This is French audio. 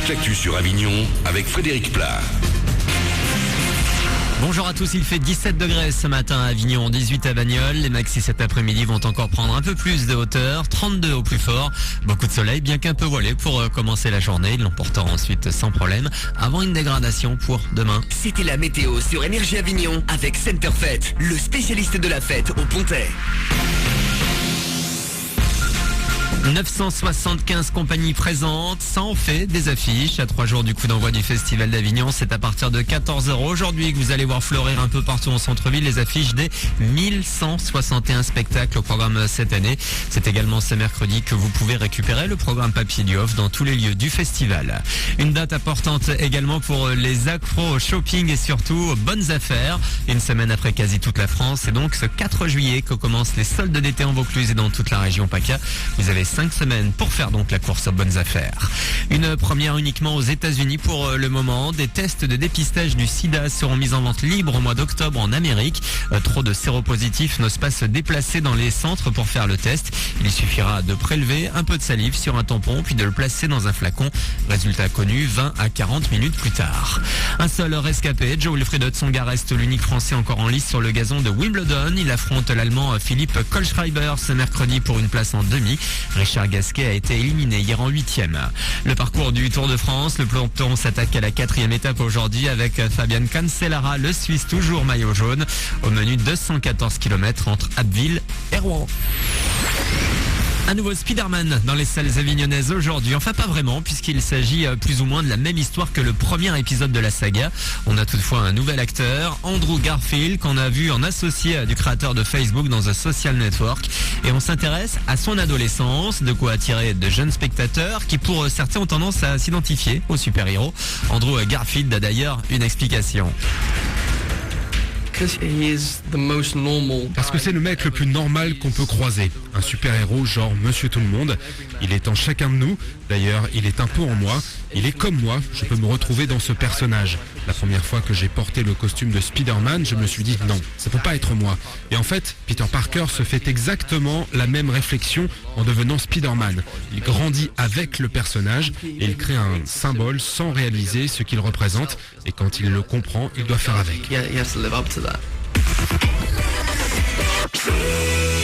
toute l'actu sur Avignon avec Frédéric Plat. Bonjour à tous, il fait 17 degrés ce matin à Avignon, 18 à Bagnols. Les maxis cet après-midi vont encore prendre un peu plus de hauteur, 32 au plus fort. Beaucoup de soleil, bien qu'un peu voilé pour commencer la journée. Ils l'emporteront ensuite sans problème, avant une dégradation pour demain. C'était la météo sur Énergie Avignon avec Centerfait, le spécialiste de la fête au Pontet. 975 compagnies présentes, ça en fait des affiches. À 3 jours du coup d'envoi du Festival d'Avignon, c'est à partir de 14h aujourd'hui que vous allez voir fleurir un peu partout en centre-ville les affiches des 1161 spectacles au programme cette année. C'est également ce mercredi que vous pouvez récupérer le programme papier du off dans tous les lieux du festival. Une date importante également pour les accros au shopping et surtout aux bonnes affaires. Une semaine après quasi toute la France, c'est donc ce 4 juillet que commencent les soldes d'été en Vaucluse et dans toute la région PACA. Vous avez 5 semaines pour faire donc la course aux bonnes affaires. Une première uniquement aux États-Unis pour le moment. Des tests de dépistage du sida seront mis en vente libre au mois d'octobre en Amérique. Trop de séropositifs n'osent pas se déplacer dans les centres pour faire le test. Il suffira de prélever un peu de salive sur un tampon puis de le placer dans un flacon. Résultat connu 20 à 40 minutes plus tard. Un seul rescapé, Joe-Wilfried Tsonga reste l'unique Français encore en lice sur le gazon de Wimbledon. Il affronte l'Allemand Philippe Kohlschreiber ce mercredi pour une place en demi. Richard Gasquet a été éliminé hier en 8e. Le parcours du Tour de France, le peloton s'attaque à la 4e étape aujourd'hui avec Fabian Cancellara, le Suisse toujours maillot jaune. Au menu 214 km entre Abbeville et Rouen. Un nouveau Spider-Man dans les salles avignonnaises aujourd'hui. Enfin pas vraiment puisqu'il s'agit plus ou moins de la même histoire que le premier épisode de la saga. On a toutefois un nouvel acteur, Andrew Garfield, qu'on a vu en associé du créateur de Facebook dans The Social Network. Et on s'intéresse à son adolescence, de quoi attirer de jeunes spectateurs qui pour certains ont tendance à s'identifier au super-héros. Andrew Garfield a d'ailleurs une explication. Parce que c'est le mec le plus normal qu'on peut croiser. Un super-héros genre Monsieur Tout-le-Monde. Il est en chacun de nous. D'ailleurs, il est un peu en moi. Il est comme moi. Je peux me retrouver dans ce personnage. La première fois que j'ai porté le costume de Spider-Man, je me suis dit non, ça peut pas être moi. Et en fait, Peter Parker se fait exactement la même réflexion en devenant Spider-Man. Il grandit avec le personnage et il crée un symbole sans réaliser ce qu'il représente. Et quand il le comprend, il doit faire avec.